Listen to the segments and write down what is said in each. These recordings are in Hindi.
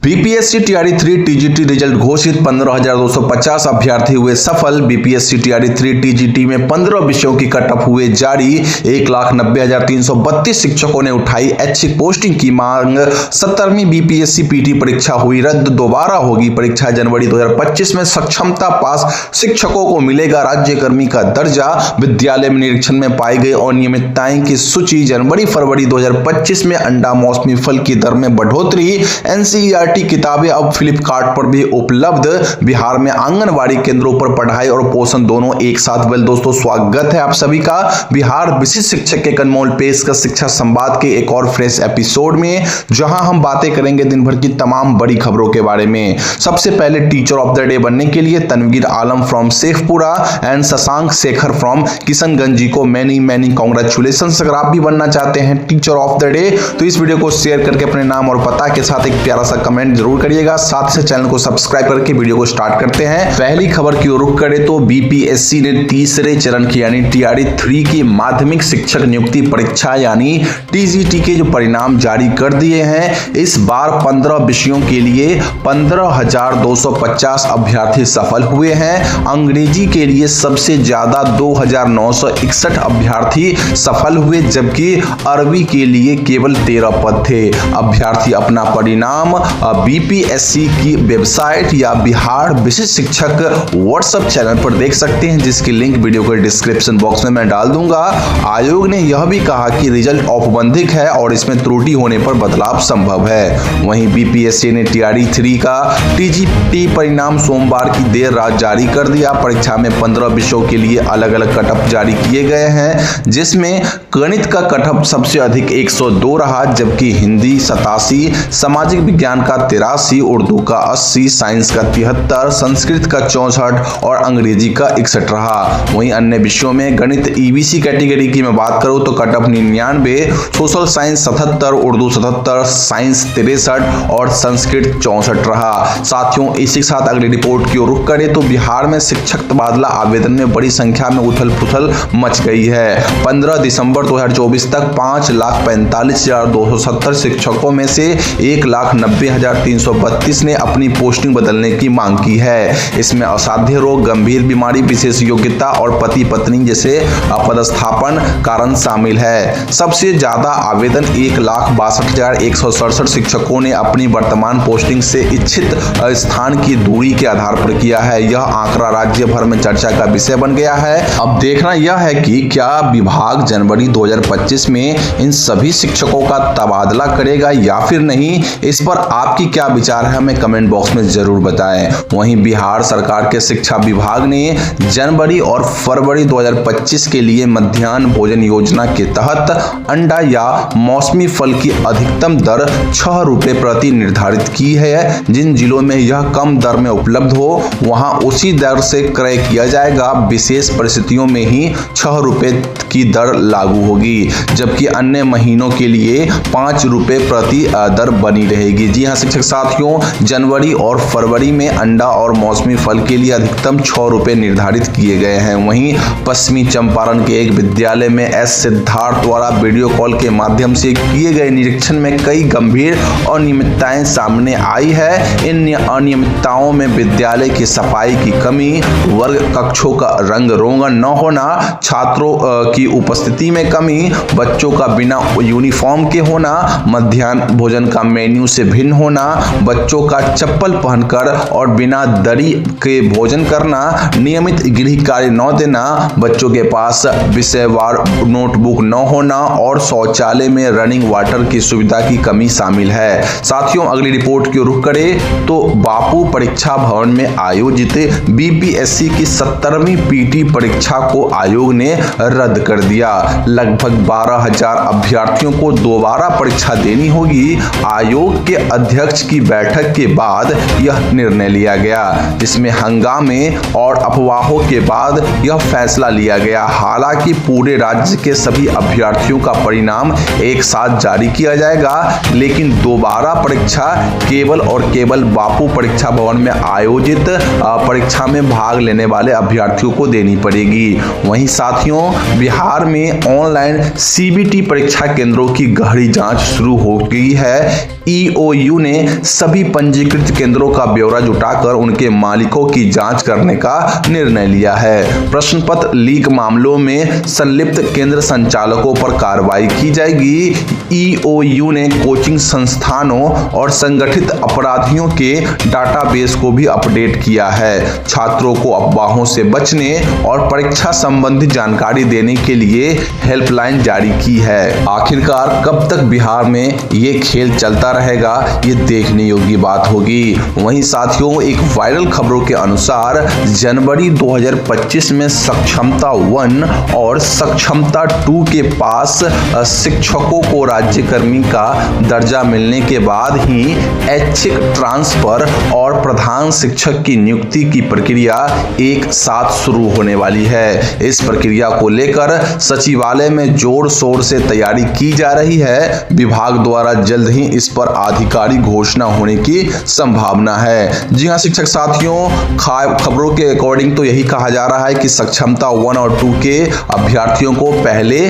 बीपीएससी टीआरई 3 टीजीटी रिजल्ट घोषित। 15,250 अभ्यर्थी हुए सफल। बीपीएससी टीआरई 3 टीजीटी में 15 विषयों की कट ऑफ हुए जारी। 1,90,332 शिक्षकों ने उठाई ऐच्छिक पोस्टिंग की मांग। 17वीं बीपीएससी पीटी परीक्षा हुई रद्द। दोबारा होगी परीक्षा। जनवरी 2025 में सक्षमता पास शिक्षकों को मिलेगा राज्यकर्मी का दर्जा। विद्यालय में निरीक्षण में पाई गई अनियमितताएं की सूची। जनवरी फरवरी 2025 में अंडा मौसमी फल की दर में बढ़ोतरी। एनसीईआरटी किताबें अब फ्लिपकार्ट पर भी उपलब्ध। बिहार में आंगनवाड़ी केंद्रों पर पढ़ाई और पोषण दोनों एक साथ। वेल दोस्तों, स्वागत है आप सभी का बिहार विशिष्ट शिक्षक के अनमोल पेशकश शिक्षा संवाद के एक और फ्रेश एपिसोड में, जहां हम बातें करेंगे दिन भर की तमाम बड़ी खबरों के बारे में। सबसे पहले टीचर ऑफ द डे बनने के लिए Tanveer Alam from Sheikhpura and Shashank Shekhar from Kishanganj ji को मैनी कॉन्ग्रेचुलेशंस। अगर आप भी बनना चाहते हैं टीचर ऑफ द डे तो इस वीडियो को शेयर करके अपने नाम और पता के साथ एक प्यारा सा कमेंट जरूर करिएगा। साथ से चैनल को सब्सक्राइब करके वीडियो को स्टार्ट करते हैं। पहली खबर की ओर रुख करें तो बीपीएससी ने तीसरे चरण की यानी टीआरई 3 की माध्यमिक शिक्षक नियुक्ति परीक्षा यानी टीजीटी के जो परिणाम जारी कर दिए हैं। इस बार 15 विषयों के लिए 15,250 अभ्यर्थी सफल हुए हैं। अंग्रेजी के लिए सबसे ज्यादा 2,961 अभ्यर्थी सफल हुए, जबकि अरबी के लिए केवल 13 पद थे। अभ्यर्थी अपना परिणाम बीपीएससी की वेबसाइट या बिहार विशिष्ट शिक्षक व्हाट्सएप चैनल पर देख सकते हैं, जिसकी लिंक वीडियो के डिस्क्रिप्शन बॉक्स में मैं डाल दूंगा। आयोग ने यह भी कहा कि रिजल्ट औपबंधिक है और इसमें त्रुटि होने पर बदलाव संभव है। वहीं बीपीएससी ने टीआरई 3 का टीजीटी परिणाम सोमवार की देर रात जारी कर दिया। परीक्षा में 15 विषयों के लिए अलग अलग कटऑफ जारी किए गए हैं, जिसमें गणित का कटऑफ सबसे अधिक 102 रहा, जबकि हिंदी 87, सामाजिक विज्ञान का 83, उर्दू का 80, साइंस का 73, संस्कृत का 64 और अंग्रेजी का 61 रहा। वहीं अन्य विषयों में गणित ईबीसी कैटेगरी की मैं बात करूं तो cut off 99, social science 77, Urdu 77, science 63 और संस्कृत 64 रहा। साथियों, इसी के साथ अगली रिपोर्ट की ओर रुख करें तो बिहार में शिक्षक तबादला आवेदन में बड़ी संख्या में उथल पुथल मच गई है। 15 दिसंबर 2024 तक 5,45,270 शिक्षकों में से 1,90,332 ने अपनी पोस्टिंग बदलने की मांग की है। इसमें असाध्य रोग, गंभीर बीमारी, विशेष योग्यता और पति पत्नी जैसे पदस्थापन कारण शामिल है। सबसे ज्यादा आवेदन 1,62,167 शिक्षकों ने अपनी वर्तमान पोस्टिंग से इच्छित स्थान की दूरी के आधार पर किया है। यह आंकड़ा राज्य भर में चर्चा का विषय बन गया है। अब देखना यह है कि क्या विभाग जनवरी 2025 में इन सभी शिक्षकों का तबादला करेगा या फिर नहीं। इस पर आपकी क्या विचार है, हमें कमेंट बॉक्स में जरूर बताएं। वहीं बिहार सरकार के शिक्षा विभाग ने जनवरी और फरवरी 2025 के लिए मध्याह्न भोजन योजना के तहत अंडा या मौसमी फल की अधिकतम दर 6 रुपए प्रति निर्धारित की है। जिन जिलों में यह कम दर में उपलब्ध हो वहां उसी दर से क्रय किया जाएगा। विशेष परिस्थितियों में ही 6 रुपए की दर लागू होगी, जबकि अन्य महीनों के लिए 5 रुपए प्रति दर बनी रहेगी। जी हां शिक्षक साथियों, जनवरी और फरवरी में अंडा और मौसमी फल के लिए अधिकतम 6 रुपए निर्धारित किए गए हैं। वहीं पश्चिमी चंपारण के एक विद्यालय में एस सिद्धार्थ द्वारा वीडियो कॉल के माध्यम से किए गए निरीक्षण में कई गंभीर अनियमितताएं सामने आई है। इन अनियमितताओं में विद्यालय की सफाई की कमी, वर्ग कक्षों का रंग रोगन न होना, छात्रों की उपस्थिति में कमी, बच्चों का बिना यूनिफॉर्म के होना, मध्याह्न भोजन का मेन्यू से भिन्न होना, बच्चों का चप्पल पहनकर और बिना दरी के भोजन करना, नियमित गृह कार्य न देना, बच्चों के पास विषयवार नोटबुक न होना और शौचालय में रनिंग वाटर की सुविधा की कमी शामिल है। साथियों, अगली रिपोर्ट की रुख करें तो बापू परीक्षा भवन में आयोजित बीपीएससी की 17वीं पीटी परीक्षा को आयोग ने रद्द कर दिया। लगभग 12,000 अभ्यर्थियों को दोबारा परीक्षा देनी होगी। आयोग के अध्यक्ष की बैठक के बाद यह निर्णय लिया गया, जिसमें हंगामे और अफवाहों के बाद यह फैसला लिया गया। हालांकि पूरे राज्य के सभी अभ्यर्थियों का परिणाम एक साथ जारी किया जाएगा, लेकिन दोबारा परीक्षा केवल और केवल बापू परीक्षा भवन में आयोजित परीक्षा में भाग लेने वाले अभ्यर्थियों को देनी पड़ेगी। वहीं साथियों, बिहार में ऑनलाइन सीबीटी परीक्षा केंद्रों की गहरी जांच शुरू हो गई है। ईओयू ने ने सभी पंजीकृत केंद्रों का ब्यौरा जुटाकर उनके मालिकों की जांच करने का निर्णय लिया है। प्रश्न पत्र लीक मामलों में संलिप्त केंद्र संचालकों पर कार्रवाई की जाएगी। ईओयू ने कोचिंग संस्थानों और संगठित अपराधियों के डाटाबेस को भी अपडेट किया है। छात्रों को अफवाहों से बचने और परीक्षा संबंधी जानकारी देने के लिए हेल्पलाइन जारी की है। आखिरकार कब तक बिहार में ये खेल चलता रहेगा, ये देखने योग्य बात होगी। वहीं साथियों, एक वायरल खबरों के अनुसार जनवरी 2025 में सक्षमता 1 और सक्षमता 2 के पास शिक्षकों को राज्यकर्मी का दर्जा मिलने के बाद ही ऐच्छिक ट्रांसफर और प्रधान शिक्षक की नियुक्ति की प्रक्रिया एक साथ शुरू होने वाली है। इस प्रक्रिया को लेकर सचिवालय में जोर शोर से तैयारी की जा रही है। विभाग द्वारा जल्द ही इस पर आधिकारिक घोषणा होने की संभावना है। जी हां शिक्षक साथियों, खबरों के अकॉर्डिंग तो यही कहा जा रहा है कि सक्षमता 1 और 2 के अभ्यर्थियों को पहले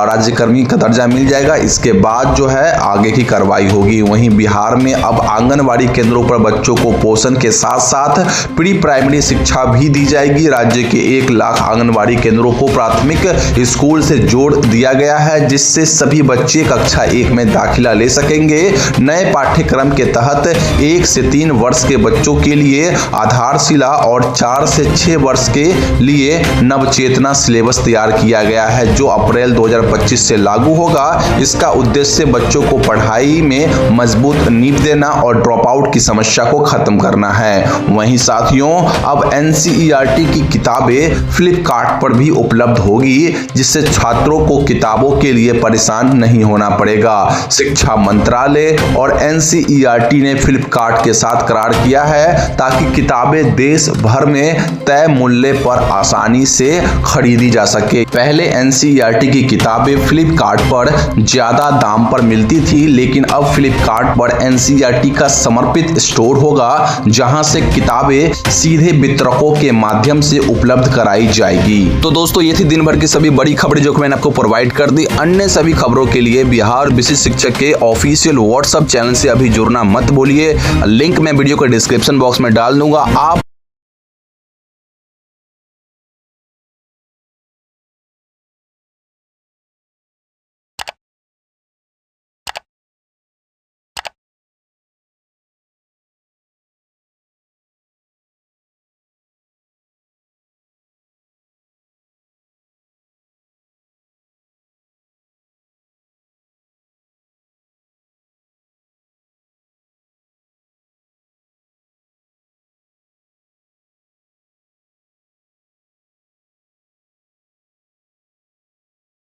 राज्यकर्मी का दर्जा मिल जाएगा, इसके बाद जो है आगे की कार्रवाई होगी। वहीं बिहार में अब आंगनवाड़ी केंद्रों पर बच्चों को पोषण के साथ साथ प्री प्राइमरी शिक्षा भी दी जाएगी। राज्य के 1 लाख आंगनवाड़ी केंद्रों को प्राथमिक स्कूल से जोड़ दिया गया है, जिससे सभी बच्चे कक्षा 1 में दाखिला ले सकेंगे। नए पाठ्यक्रम के तहत 1 से 3 वर्ष के बच्चों के लिए आधारशिला और 4 से 6 वर्ष के लिए नवचेतना सिलेबस तैयार किया गया है, जो अप्रैल 2025 से लागू होगा। इसका उद्देश्य बच्चों को पढ़ाई में मजबूत नींव देना और ड्रॉप आउट की समस्या को खत्म करना है। वहीं साथियों, अब एनसीईआरटी की किताबें फ्लिपकार्ट पर भी उपलब्ध होगी, जिससे छात्रों को किताबों के लिए परेशान नहीं होना पड़ेगा। शिक्षा मंत्रालय और एनसीईआरटी ने फ्लिपकार्ट के साथ करार किया है ताकि किताबें देश भर में तय मूल्य पर आसानी से खरीदी जा सके। पहले एनसीईआरटी की किताबें फ्लिपकार्ट पर ज्यादा दाम पर मिलती थी, लेकिन अब फ्लिपकार्ट पर एनसीईआरटी का समर्पित स्टोर होगा, जहां से किताबें सीधे वितरकों के माध्यम से उपलब्ध कराई जाएगी। तो दोस्तों, ये थी दिन भर की सभी बड़ी खबरें जो कि मैंने आपको प्रोवाइड कर दी। अन्य सभी खबरों के लिए बिहार विशिष्ट शिक्षक के ऑफिशियल व्हाट्सएप चैनल से अभी जुड़ना मत भूलिए। लिंक मैं वीडियो के डिस्क्रिप्शन बॉक्स में डाल दूंगा। आप